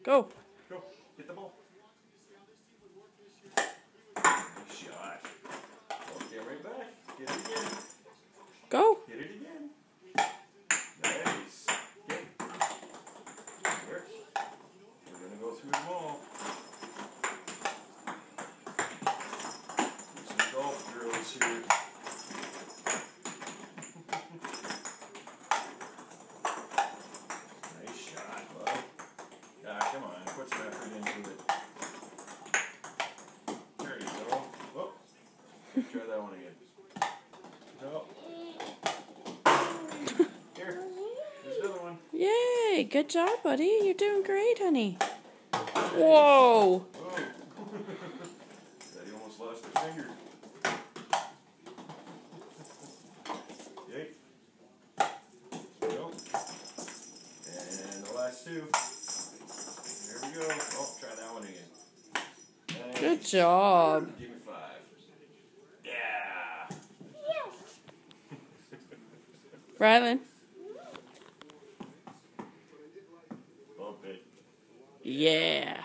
Go. Go. Hit the ball. Nice shot. Okay, right back. Hit it again. Go. Hit it again. Nice. Okay. Here. We're going to go through the ball. Do some golf drills here. Nice shot, bud. Ah, come on. Put some effort into it. There you go. Oh. Try that one again. No. Here. There's another one. Yay. Good job, buddy. You're doing great, honey. Whoa. Whoa. Daddy almost lost her finger. Okay. Go. And the last two. There we go. Oh, try that one again. Nice. Good job. Give me 5. Yeah. Rylan. Bump it. Yeah.